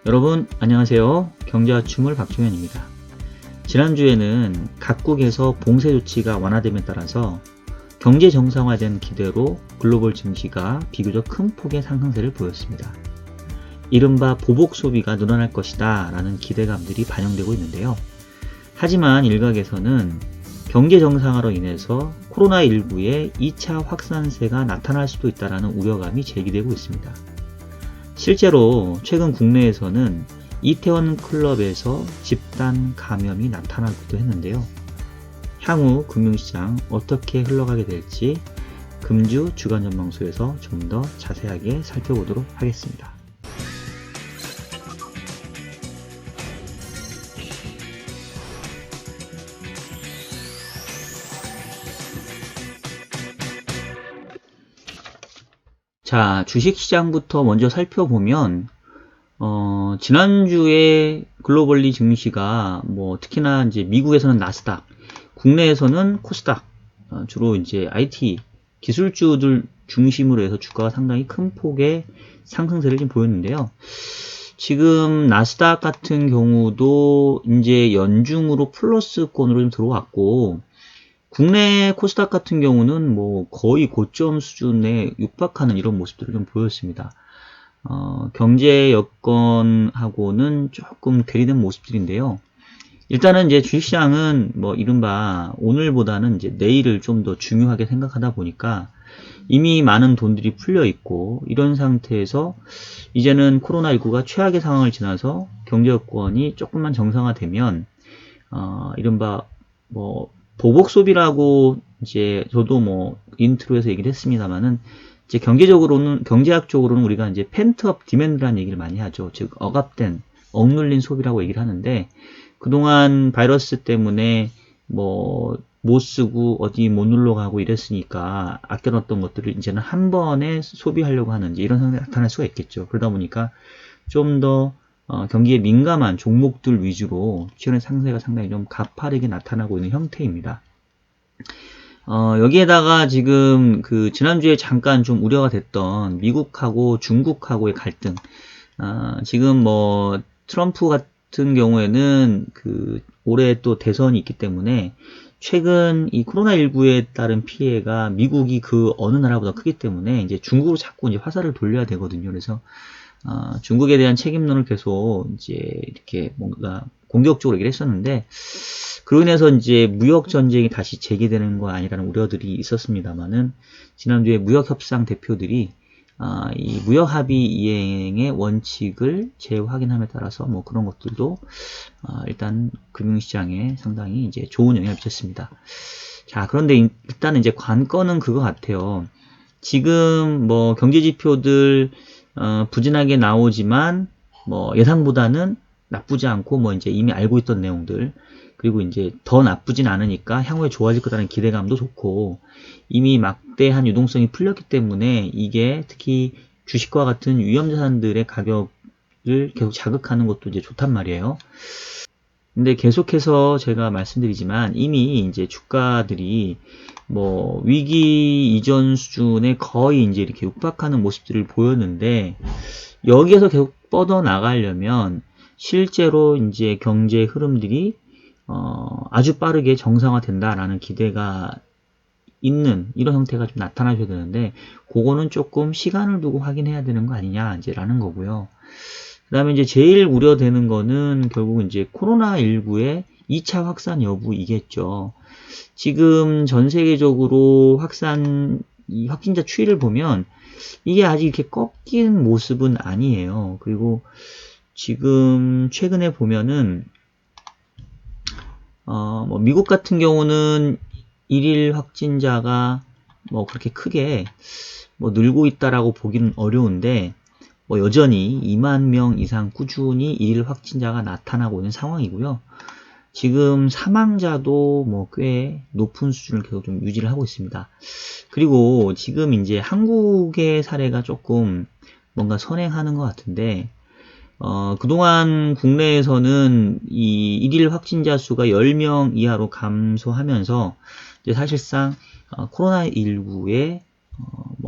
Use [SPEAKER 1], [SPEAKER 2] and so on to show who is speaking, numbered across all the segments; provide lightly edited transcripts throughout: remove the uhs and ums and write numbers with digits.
[SPEAKER 1] 여러분 안녕하세요. 경제와춤을 박종현입니다. 지난주에는 각국에서 봉쇄 조치가 완화됨에 따라서 경제 정상화된 기대로 글로벌 증시가 비교적 큰 폭의 상승세를 보였습니다. 이른바 보복 소비가 늘어날 것이다 라는 기대감들이 반영되고 있는데요. 하지만 일각에서는 경제 정상화로 인해서 코로나19의 2차 확산세가 나타날 수도 있다는 우려감이 제기되고 있습니다. 실제로 최근 국내에서는 이태원 클럽에서 집단 감염이 나타나기도 했는데요. 향후 금융시장 어떻게 흘러가게 될지 금주 주간전망소에서 좀 더 자세하게 살펴보도록 하겠습니다. 자, 주식시장부터 먼저 살펴보면 지난주에 글로벌리 증시가 특히나 이제 미국에서는 나스닥, 국내에서는 코스닥, 주로 이제 IT 기술주들 중심으로 해서 주가가 상당히 큰 폭의 상승세를 좀 보였는데요. 지금 나스닥 같은 경우도 이제 연중으로 플러스권으로 좀 들어왔고, 국내 코스닥 같은 경우는 거의 고점 수준에 육박하는 이런 모습들을 좀 보였습니다. 경제 여건하고는 조금 괴리된 모습들인데요. 일단은 이제 주식시장은 이른바 오늘보다는 이제 내일을 좀 더 중요하게 생각하다 보니까 이미 많은 돈들이 풀려 있고, 이런 상태에서 이제는 코로나19가 최악의 상황을 지나서 경제 여건이 조금만 정상화되면 이른바 보복 소비라고 이제 저도 인트로에서 얘기를 했습니다만은, 이제 경제학적으로는 우리가 이제 펜트업 디맨드라는 얘기를 많이 하죠. 즉 억압된, 억눌린 소비라고 얘기를 하는데, 그동안 바이러스 때문에 못 쓰고 어디 못 놀러 가고 이랬으니까 아껴놨던 것들을 이제는 한 번에 소비하려고 하는 이런 상황이 나타날 수가 있겠죠. 그러다 보니까 좀 더 경기에 민감한 종목들 위주로 최근의 상세가 상당히 좀 가파르게 나타나고 있는 형태입니다. 여기에다가 지금 지난주에 잠깐 좀 우려가 됐던 미국하고 중국하고의 갈등, 지금 트럼프 같은 경우에는 올해 또 대선이 있기 때문에 최근 이 코로나19에 따른 피해가 미국이 그 어느 나라보다 크기 때문에 이제 중국으로 자꾸 이제 화살을 돌려야 되거든요. 그래서 중국에 대한 책임론을 계속 이제 이렇게 뭔가 공격적으로 얘기를 했었는데, 그로 인해서 이제 무역 전쟁이 다시 재개되는 거 아니라는 우려들이 있었습니다만은, 지난주에 무역 협상 대표들이 이 무역 합의 이행의 원칙을 재확인함에 따라서 그런 것들도 일단 금융시장에 상당히 이제 좋은 영향을 미쳤습니다. 자, 그런데 일단은 이제 관건은 그거 같아요. 지금 경제 지표들 부진하게 나오지만 예상보다는 나쁘지 않고 이제 이미 알고 있던 내용들, 그리고 이제 더 나쁘진 않으니까 향후에 좋아질 거라는 기대감도 좋고, 이미 막대한 유동성이 풀렸기 때문에 이게 특히 주식과 같은 위험자산들의 가격을 계속 자극하는 것도 이제 좋단 말이에요. 근데 계속해서 제가 말씀드리지만 이미 이제 주가들이 위기 이전 수준에 거의 이제 이렇게 육박하는 모습들을 보였는데, 여기에서 계속 뻗어 나가려면 실제로 이제 경제 흐름들이 아주 빠르게 정상화된다라는 기대가 있는 이런 형태가 좀 나타나셔야 되는데, 그거는 조금 시간을 두고 확인해야 되는 거 아니냐 이제라는 거고요. 그 다음에 이제 제일 우려되는 거는 결국 이제 코로나19의 2차 확산 여부이겠죠. 지금 전 세계적으로 이 확진자 추이를 보면 이게 아직 이렇게 꺾인 모습은 아니에요. 그리고 지금 최근에 보면은 미국 같은 경우는 일일 확진자가 그렇게 크게 늘고 있다라고 보기는 어려운데, 여전히 2만 명 이상 꾸준히 일일 확진자가 나타나고 있는 상황이고요. 지금 사망자도 꽤 높은 수준을 계속 좀 유지를 하고 있습니다. 그리고 지금 이제 한국의 사례가 조금 뭔가 선행하는 것 같은데, 그동안 국내에서는 이 일일 확진자 수가 10명 이하로 감소하면서 이제 사실상 코로나19의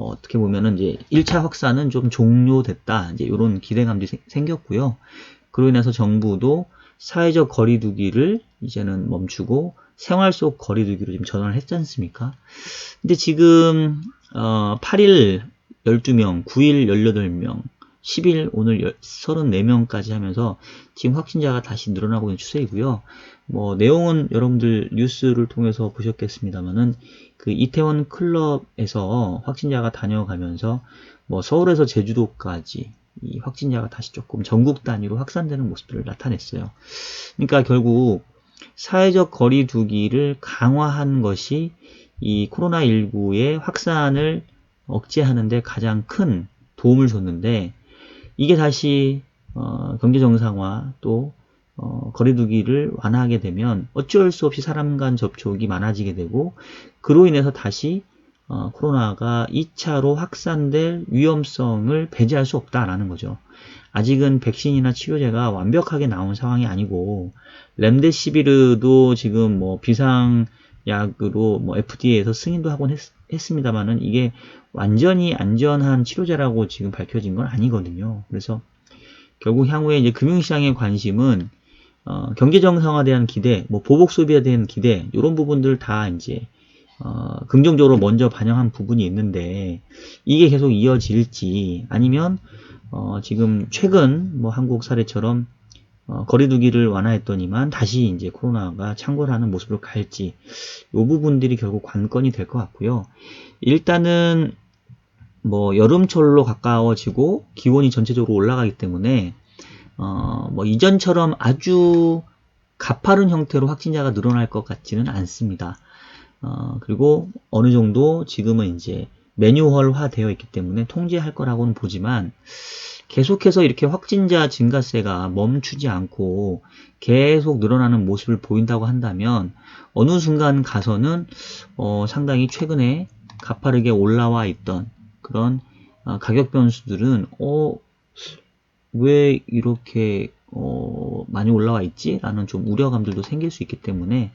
[SPEAKER 1] 뭐 어떻게 보면은 이제 1차 확산은 좀 종료됐다. 이제 이런 기대감도 생겼고요. 그로 인해서 정부도 사회적 거리두기를 이제는 멈추고 생활 속 거리두기로 지금 전환을 했지 않습니까? 근데 지금 8일 12명, 9일 18명, 10일 오늘 34명까지 하면서 지금 확진자가 다시 늘어나고 있는 추세이고요. 뭐 내용은 여러분들 뉴스를 통해서 보셨겠습니다만은 그 이태원 클럽에서 확진자가 다녀가면서 뭐 서울에서 제주도까지 이 확진자가 다시 조금 전국 단위로 확산되는 모습들을 나타냈어요. 그러니까 결국 사회적 거리 두기를 강화한 것이 이 코로나19의 확산을 억제하는 데 가장 큰 도움을 줬는데 이게 다시 경제 정상화 또 거리두기를 완화하게 되면 어쩔 수 없이 사람 간 접촉이 많아지게 되고 그로 인해서 다시 코로나가 2차로 확산될 위험성을 배제할 수 없다라는 거죠. 아직은 백신이나 치료제가 완벽하게 나온 상황이 아니고 렘데시비르도 지금 뭐 비상약으로 뭐 FDA에서 승인도 하곤 했습니다만은 이게 완전히 안전한 치료제라고 지금 밝혀진 건 아니거든요. 그래서 결국 향후에 이제 금융시장의 관심은 경제 정상화에 대한 기대, 뭐 보복 소비에 대한 기대 이런 부분들 다 이제 긍정적으로 먼저 반영한 부분이 있는데 이게 계속 이어질지 아니면 지금 최근 뭐 한국 사례처럼 거리두기를 완화했더니만 다시 이제 코로나가 창궐하는 모습으로 갈지 이 부분들이 결국 관건이 될 것 같고요. 일단은 뭐 여름철로 가까워지고 기온이 전체적으로 올라가기 때문에 뭐 이전처럼 아주 가파른 형태로 확진자가 늘어날 것 같지는 않습니다. 그리고 어느 정도 지금은 이제 매뉴얼화 되어 있기 때문에 통제할 거라고는 보지만 계속해서 이렇게 확진자 증가세가 멈추지 않고 계속 늘어나는 모습을 보인다고 한다면 어느 순간 가서는 상당히 최근에 가파르게 올라와 있던 그런 가격 변수들은 왜 이렇게 많이 올라와 있지? 라는 좀 우려감들도 생길 수 있기 때문에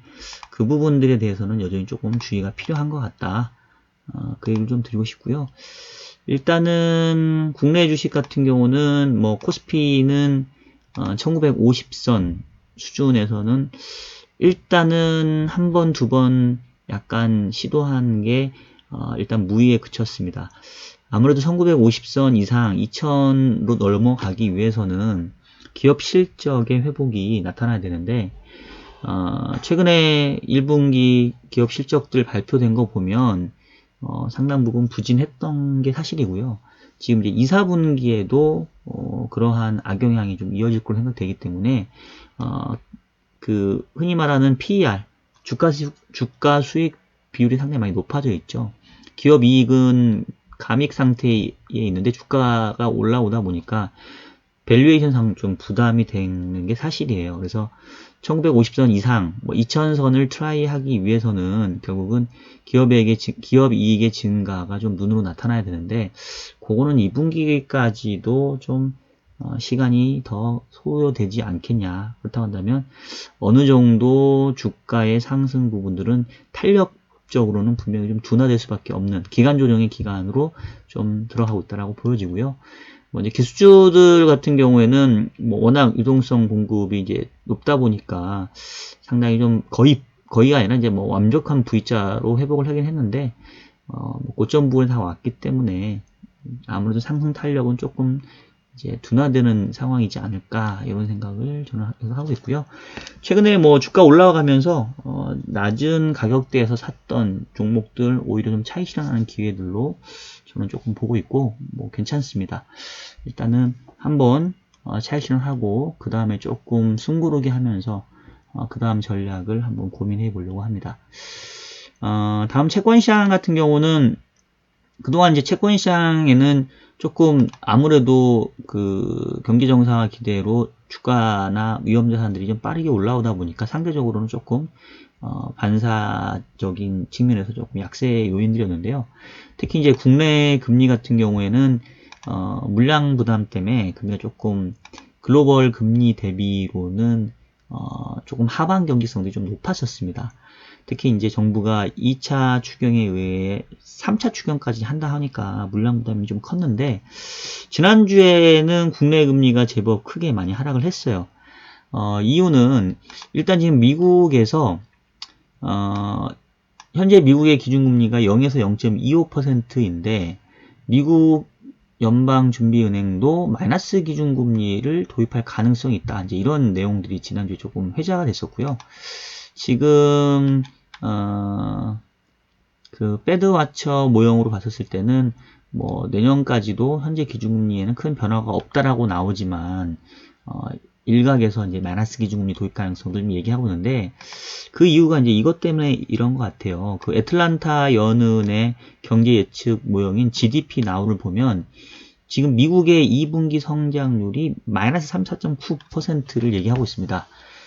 [SPEAKER 1] 그 부분들에 대해서는 여전히 조금 주의가 필요한 것 같다. 그 얘기를 좀 드리고 싶고요. 일단은 국내 주식 같은 경우는 뭐 코스피는 1950선 수준에서는 일단은 한 번, 두 번 약간 시도한 게 일단 무의에 그쳤습니다. 아무래도 1950선 이상 2000로 넘어가기 위해서는 기업 실적의 회복이 나타나야 되는데 최근에 1분기 기업 실적들 발표된 거 보면 상당 부분 부진했던 게 사실이고요. 지금 이제 2, 4분기에도 그러한 악영향이 좀 이어질 걸로 생각되기 때문에 그 흔히 말하는 PER 주가 수익 비율이 상당히 많이 높아져 있죠. 기업 이익은 감익 상태에 있는데 주가가 올라오다 보니까 밸류에이션상 좀 부담이 되는 게 사실이에요. 그래서 1950선 이상, 뭐 2000선을 트라이 하기 위해서는 결국은 기업 이익의 증가가 좀 눈으로 나타나야 되는데 그거는 2분기까지도 좀 시간이 더 소요되지 않겠냐. 그렇다고 한다면 어느 정도 주가의 상승 부분들은 탄력적으로는 분명히 좀 둔화될 수밖에 없는 기간 조정의 기간으로 좀 들어가고 있다라고 보여지고요. 뭐 이제 기술주들 같은 경우에는 뭐 워낙 유동성 공급이 이제 높다 보니까 상당히 좀 거의가 아니라 이제 뭐 완벽한 V자로 회복을 하긴 했는데 뭐 고점 부분에 다 왔기 때문에 아무래도 상승 탄력은 조금 이제 둔화되는 상황이지 않을까 이런 생각을 저는 하고 있고요. 최근에 뭐 주가 올라가면서 낮은 가격대에서 샀던 종목들 오히려 좀 차익 실현하는 기회들로 저는 조금 보고 있고 뭐 괜찮습니다. 일단은 한번 차익 실현하고 그 다음에 조금 숨고르게 하면서 그 다음 전략을 한번 고민해 보려고 합니다. 다음 채권시장 같은 경우는 그동안 이제 채권시장에는 조금 아무래도 그 경기 정상화 기대로 주가나 위험자산들이 좀 빠르게 올라오다 보니까 상대적으로는 조금 반사적인 측면에서 조금 약세 요인들이었는데요. 특히 이제 국내 금리 같은 경우에는 물량 부담 때문에 금리가 조금 글로벌 금리 대비로는 조금 하방 경직성도 좀 높았었습니다. 특히 이제 정부가 2차 추경에 의해 3차 추경까지 한다 하니까 물량 부담이 좀 컸는데, 지난주에는 국내 금리가 제법 크게 많이 하락을 했어요. 이유는 일단 지금 미국에서 현재 미국의 기준금리가 0에서 0.25%인데 미국 연방준비은행도 마이너스 기준금리를 도입할 가능성이 있다. 이제 이런 내용들이 지난주에 조금 회자가 됐었고요. 지금 그 패드와처 모형으로 봤었을 때는 뭐 내년까지도 현재 기준금리에는 큰 변화가 없다라고 나오지만 일각에서 이제 마이너스 기준금리 도입 가능성도 얘기하고 있는데, 그 이유가 이제 이것 때문에 이런 것 같아요. 그 애틀란타 연은의 경제 예측 모형인 GDP 나우를 보면 지금 미국의 2분기 성장률이 마이너스 34.9%를 얘기하고 있습니다.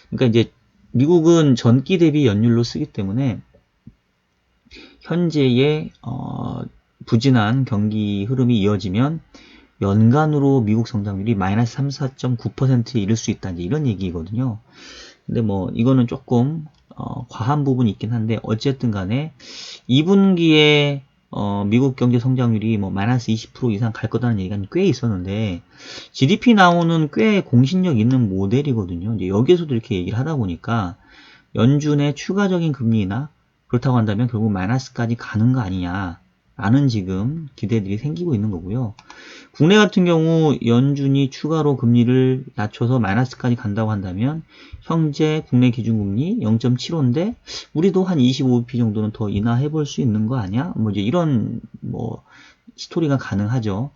[SPEAKER 1] 그러니까 이제 미국은 전기 대비 연율로 쓰기 때문에 현재의 부진한 경기 흐름이 이어지면 연간으로 미국 성장률이 마이너스 34.9%에 이를 수 있다. 이런 얘기거든요. 근데 뭐 이거는 조금 과한 부분이 있긴 한데, 어쨌든 간에 2분기에 미국 경제 성장률이 뭐 마이너스 20% 이상 갈 거다는 얘기가 꽤 있었는데, GDP 나오는 꽤 공신력 있는 모델이거든요. 이제 여기에서도 이렇게 얘기를 하다 보니까 연준의 추가적인 금리나 그렇다고 한다면 결국 마이너스까지 가는 거 아니냐 라는 지금 기대들이 생기고 있는 거고요. 국내 같은 경우 연준이 추가로 금리를 낮춰서 마이너스까지 간다고 한다면 현재 국내 기준금리 0.75인데 우리도 한 25bp 정도는 더 인하해 볼 수 있는 거 아니야? 뭐 이제 이런 뭐 스토리가 가능하죠.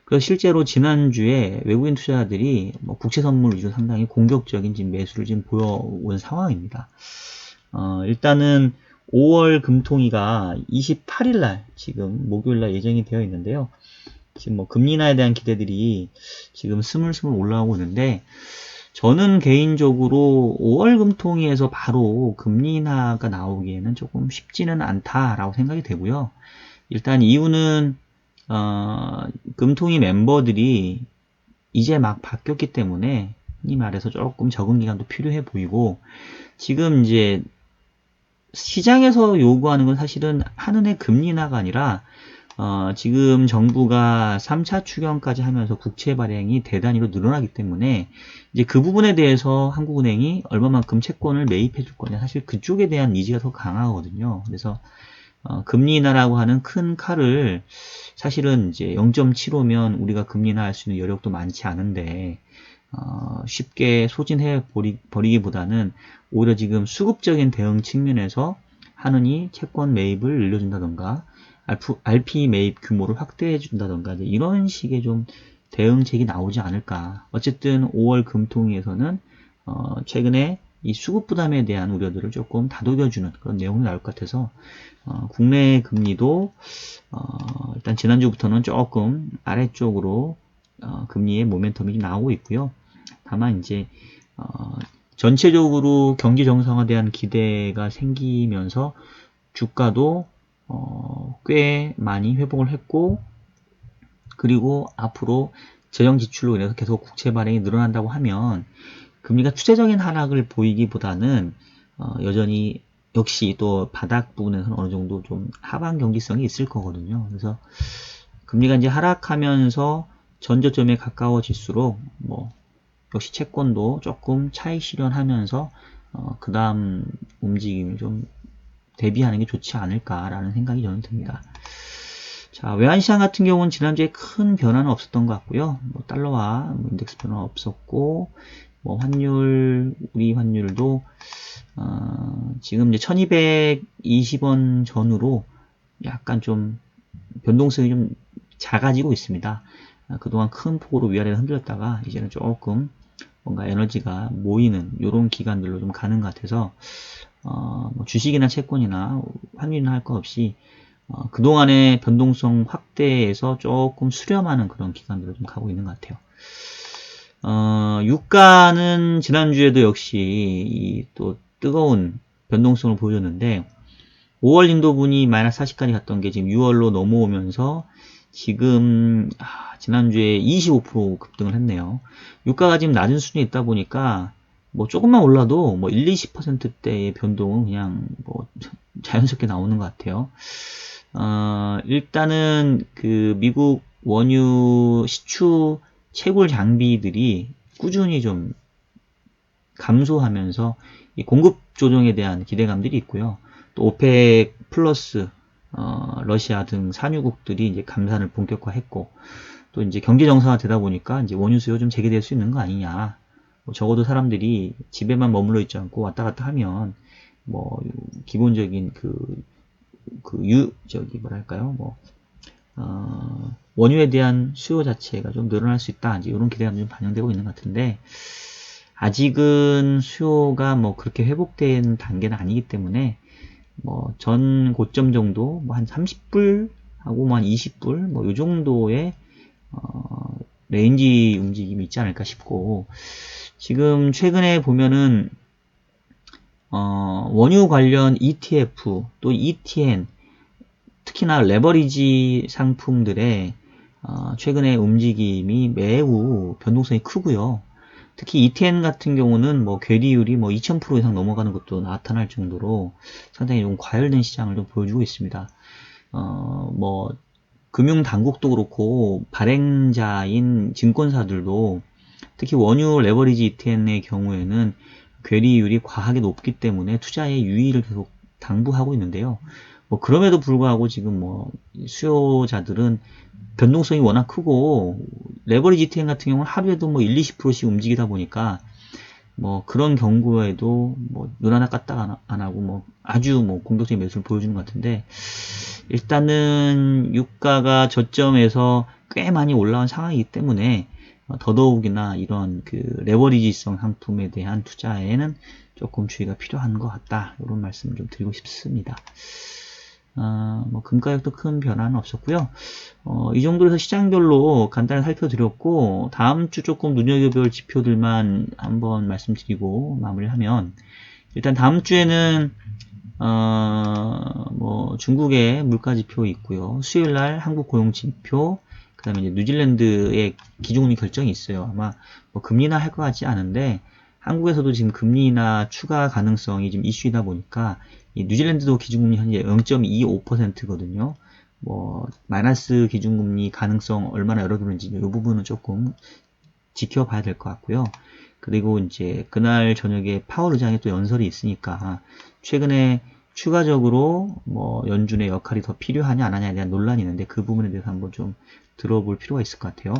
[SPEAKER 1] 그래서 실제로 지난주에 외국인 투자자들이 뭐 국채 선물 위주로 상당히 공격적인 지금 매수를 지금 보여온 상황입니다. 일단은 5월 금통위가 28일날 지금 목요일날 예정이 되어 있는데요. 지금 뭐 금리 인하에 대한 기대들이 지금 스물스물 올라오고 있는데, 저는 개인적으로 5월 금통위에서 바로 금리 인하가 나오기에는 조금 쉽지는 않다라고 생각이 되고요. 일단 이유는 금통위 멤버들이 이제 막 바뀌었기 때문에 이 말해서 조금 적응 기간도 필요해 보이고, 지금 이제 시장에서 요구하는 건 사실은 한은의 금리 인하가 아니라 지금 정부가 3차 추경까지 하면서 국채 발행이 대단위로 늘어나기 때문에 이제 그 부분에 대해서 한국은행이 얼마만큼 채권을 매입해 줄 거냐, 사실 그쪽에 대한 니즈가 더 강하거든요. 그래서 금리 인하라고 하는 큰 칼을 사실은 이제 0.75면 우리가 금리 인하할 수 있는 여력도 많지 않은데 쉽게 소진해 버리기보다는 오히려 지금 수급적인 대응 측면에서 하느니 채권 매입을 늘려준다던가 RP 매입 규모를 확대해 준다던가 이런 식의 좀 대응책이 나오지 않을까. 어쨌든 5월 금통위에서는 최근에 이 수급 부담에 대한 우려들을 조금 다독여주는 그런 내용이 나올 것 같아서 국내 금리도 일단 지난주부터는 조금 아래쪽으로 금리의 모멘텀이 좀 나오고 있고요. 다만 이제 전체적으로 경기 정상화에 대한 기대가 생기면서 주가도 꽤 많이 회복을 했고, 그리고 앞으로 재정 지출로 인해서 계속 국채 발행이 늘어난다고 하면 금리가 추세적인 하락을 보이기보다는 여전히 역시 또 바닥 부분에서는 어느 정도 좀 하방 경기성이 있을 거거든요. 그래서 금리가 이제 하락하면서 전저점에 가까워질수록 뭐 역시 채권도 조금 차익 실현하면서 그 다음 움직임을 좀 대비하는 게 좋지 않을까라는 생각이 저는 듭니다. 자, 외환시장 같은 경우는 지난주에 큰 변화는 없었던 것 같고요. 뭐 달러와 인덱스 변화 없었고, 뭐 환율, 우리 환율도 지금 이제 1220원 전후로 약간 좀 변동성이 좀 작아지고 있습니다. 그동안 큰 폭으로 위아래로 흔들렸다가 이제는 조금 뭔가 에너지가 모이는 이런 기간들로 좀 가는 것 같아서 뭐 주식이나 채권이나 환율이나 할 것 없이 그동안의 변동성 확대에서 조금 수렴하는 그런 기간들로 좀 가고 있는 것 같아요. 유가는 지난주에도 역시 또 뜨거운 변동성을 보여줬는데 5월 인도분이 마이너스 40까지 갔던 게 지금 6월로 넘어오면서 지금 지난주에 25% 급등을 했네요. 유가가 지금 낮은 수준에 있다 보니까 뭐 조금만 올라도 뭐 1, 20%대의 변동은 그냥 뭐 자연스럽게 나오는 것 같아요. 일단은 그 미국 원유 시추 채굴 장비들이 꾸준히 좀 감소하면서 이 공급 조정에 대한 기대감들이 있고요. 또 오펙 플러스 러시아 등 산유국들이 이제 감산을 본격화했고, 또 이제 경제 정상화 되다 보니까 이제 원유 수요 좀 재개될 수 있는 거 아니냐. 뭐 적어도 사람들이 집에만 머물러 있지 않고 왔다 갔다 하면 뭐 기본적인 저기 뭐랄까요, 뭐 원유에 대한 수요 자체가 좀 늘어날 수 있다. 이제 이런 기대감이 좀 반영되고 있는 것 같은데, 아직은 수요가 뭐 그렇게 회복된 단계는 아니기 때문에 뭐 전 고점 정도 뭐 한 30불 하고 뭐 한 20불 뭐 요 정도의 레인지 움직임이 있지 않을까 싶고, 지금 최근에 보면은 원유 관련 ETF 또 ETN, 특히나 레버리지 상품들의 최근에 움직임이 매우 변동성이 크고요. 특히 ETN 같은 경우는 뭐 괴리율이 뭐 2000% 이상 넘어가는 것도 나타날 정도로 상당히 좀 과열된 시장을 좀 보여주고 있습니다. 뭐 금융 당국도 그렇고 발행자인 증권사들도 특히 원유 레버리지 ETN의 경우에는 괴리율이 과하게 높기 때문에 투자의 유의를 계속 당부하고 있는데요. 뭐 그럼에도 불구하고 지금 뭐 수요자들은 변동성이 워낙 크고 레버리지 ETN 같은 경우는 하루에도 뭐 1, 20%씩 움직이다 보니까 뭐 그런 경우에도 뭐 눈 하나 까딱 안 하고 뭐 아주 뭐 공격적인 매수를 보여주는 것 같은데, 일단은 유가가 저점에서 꽤 많이 올라온 상황이기 때문에 더더욱이나 이런 그 레버리지성 상품에 대한 투자에는 조금 주의가 필요한 것 같다. 이런 말씀 좀 드리고 싶습니다. 뭐 금가격도 큰 변화는 없었고요. 이 정도로 해서 시장별로 간단히 살펴드렸고, 다음 주 조금 눈여겨볼 지표들만 한번 말씀드리고 마무리하면, 일단 다음 주에는 뭐 중국의 물가 지표 있고요. 수요일 날 한국 고용 지표, 그다음에 이제 뉴질랜드의 기준금리 결정이 있어요. 아마 뭐 금리 인하 할 것 같지 않은데, 한국에서도 지금 금리 인하 추가 가능성이 지금 이슈이다 보니까 이 뉴질랜드도 기준금리 현재 0.25%거든요. 뭐 마이너스 기준금리 가능성 얼마나 열어두는지 이 부분은 조금 지켜봐야 될 것 같고요. 그리고 이제 그날 저녁에 파월 의장의 또 연설이 있으니까 최근에 추가적으로 뭐 연준의 역할이 더 필요하냐 안 하냐에 대한 논란이 있는데, 그 부분에 대해서 한번 좀 들어볼 필요가 있을 것 같아요.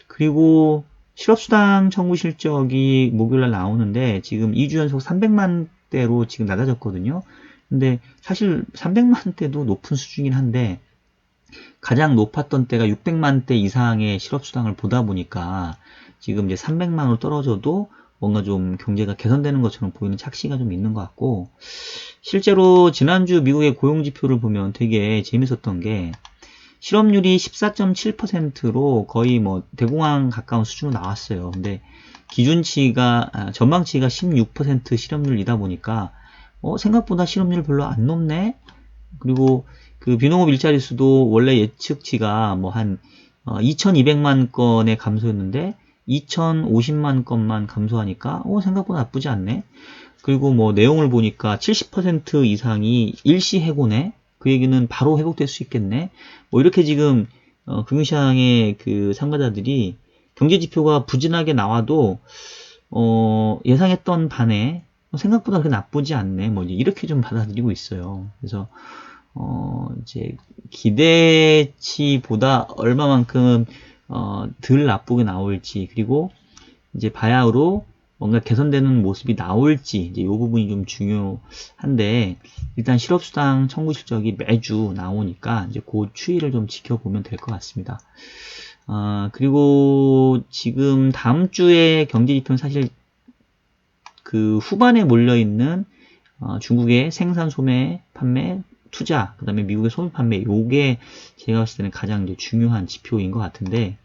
[SPEAKER 1] 그리고 실업수당 청구 실적이 목요일날 나오는데 지금 2주 연속 300만 대로 지금 낮아졌거든요. 근데 사실 300만 대도 높은 수준이긴 한데, 가장 높았던 때가 600만 대 이상의 실업수당을 보다 보니까 지금 이제 300만으로 떨어져도 뭔가 좀 경제가 개선되는 것처럼 보이는 착시가 좀 있는 것 같고, 실제로 지난주 미국의 고용지표를 보면 되게 재밌었던 게 실업률이 14.7%로 거의 뭐 대공황 가까운 수준으로 나왔어요. 근데 전망치가 16% 실업률이다 보니까 생각보다 실업률 별로 안 높네. 그리고 그 비농업 일자리 수도 원래 예측치가 뭐 한 2200만 건의 감소였는데 2050만 건만 감소하니까 생각보다 나쁘지 않네. 그리고 뭐 내용을 보니까 70% 이상이 일시 해고네. 그 얘기는 바로 회복될 수 있겠네. 뭐 이렇게 지금 금융시장의 그 참가자들이 경제 지표가 부진하게 나와도 예상했던 반에 생각보다 그렇게 나쁘지 않네. 뭐 이렇게 좀 받아들이고 있어요. 그래서 이제 기대치보다 얼마만큼 덜 나쁘게 나올지, 그리고 이제 바야흐로 뭔가 개선되는 모습이 나올지, 이제 이 부분이 좀 중요한데, 일단 실업수당 청구 실적이 매주 나오니까 이제 그 추이를 좀 지켜보면 될 것 같습니다. 그리고 지금 다음 주에 경제 지표는 사실 그 후반에 몰려있는 중국의 생산, 소매, 판매, 투자, 그 다음에 미국의 소매, 판매, 요게 제가 봤을 때는 가장 이제 중요한 지표인 것 같은데,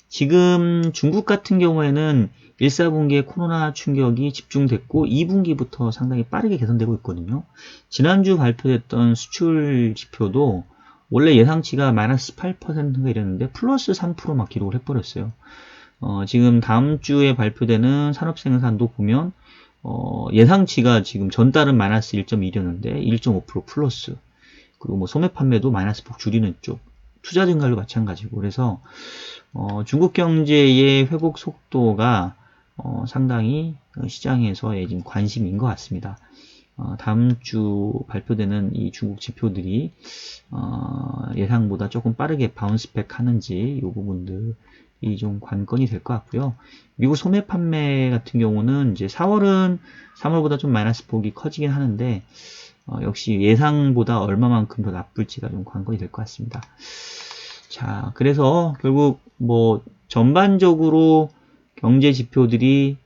[SPEAKER 1] 지금 중국 같은 경우에는 1, 4분기에 코로나 충격이 집중됐고 2분기부터 상당히 빠르게 개선되고 있거든요. 지난주 발표됐던 수출 지표도 원래 예상치가 마이너스 8%가 이랬는데 플러스 3% 막 기록을 해버렸어요. 지금 다음 주에 발표되는 산업생산도 보면 예상치가 지금 전달은 마이너스 1.1이었는데 1.5% 플러스, 그리고 뭐 소매 판매도 마이너스 폭 줄이는 쪽, 투자 증가율도 마찬가지고. 그래서 중국 경제의 회복 속도가 상당히 시장에서의 지금 관심인 것 같습니다. 다음 주 발표되는 이 중국 지표들이 예상보다 조금 빠르게 바운스백 하는지 이 부분들이 좀 관건이 될 것 같고요. 미국 소매 판매 같은 경우는 이제 4월은 3월보다 좀 마이너스 폭이 커지긴 하는데 역시 예상보다 얼마만큼 더 나쁠지가 좀 관건이 될 것 같습니다. 자, 그래서 결국 뭐 전반적으로 경제 지표들이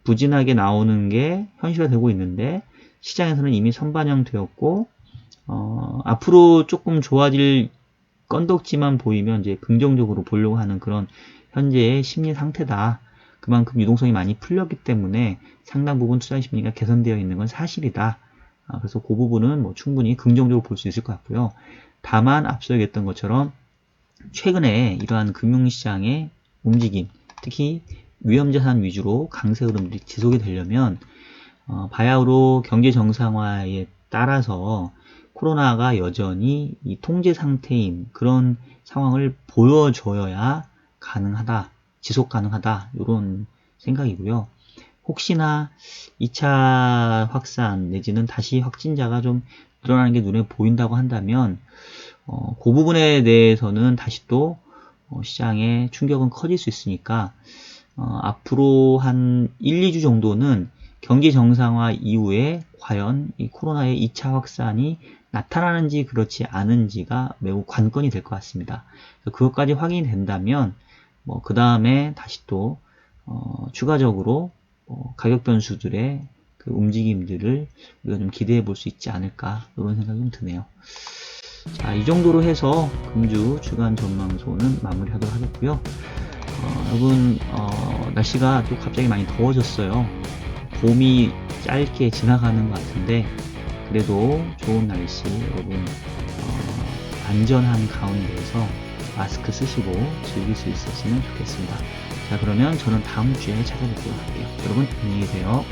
[SPEAKER 1] 부진하게 나오는 게 현실화되고 있는데 시장에서는 이미 선반영되었고 앞으로 조금 좋아질 건덕지만 보이면 이제 긍정적으로 보려고 하는 그런 현재의 심리 상태다. 그만큼 유동성이 많이 풀렸기 때문에 상당 부분 투자 심리가 개선되어 있는 건 사실이다. 그래서 그 부분은 뭐 충분히 긍정적으로 볼 수 있을 것 같고요. 다만 앞서 얘기했던 것처럼 최근에 이러한 금융시장의 움직임, 특히 위험자산 위주로 강세 흐름들이 지속이 되려면 바야흐로 경제 정상화에 따라서 코로나가 여전히 이 통제 상태인 그런 상황을 보여줘야 가능하다, 지속 가능하다, 이런 생각이고요. 혹시나 2차 확산 내지는 다시 확진자가 좀 늘어나는 게 눈에 보인다고 한다면 그 부분에 대해서는 다시 또 시장의 충격은 커질 수 있으니까 앞으로 한 1, 2주 정도는 경제 정상화 이후에 과연 이 코로나의 2차 확산이 나타나는지 그렇지 않은지가 매우 관건이 될 것 같습니다. 그것까지 확인이 된다면 그 다음에 다시 또 추가적으로 가격 변수들의 그 움직임들을 우리가 좀 기대해 볼 수 있지 않을까, 이런 생각이 좀 드네요. 자, 이 정도로 해서 금주 주간 전망소는 마무리하도록 하겠고요. 여러분 날씨가 또 갑자기 많이 더워졌어요. 봄이 짧게 지나가는 것 같은데 그래도 좋은 날씨, 여러분 안전한 가운데에서 마스크 쓰시고 즐길 수 있었으면 좋겠습니다. 자, 그러면 저는 다음 주에 찾아뵙도록 할게요. 여러분 안녕히 계세요.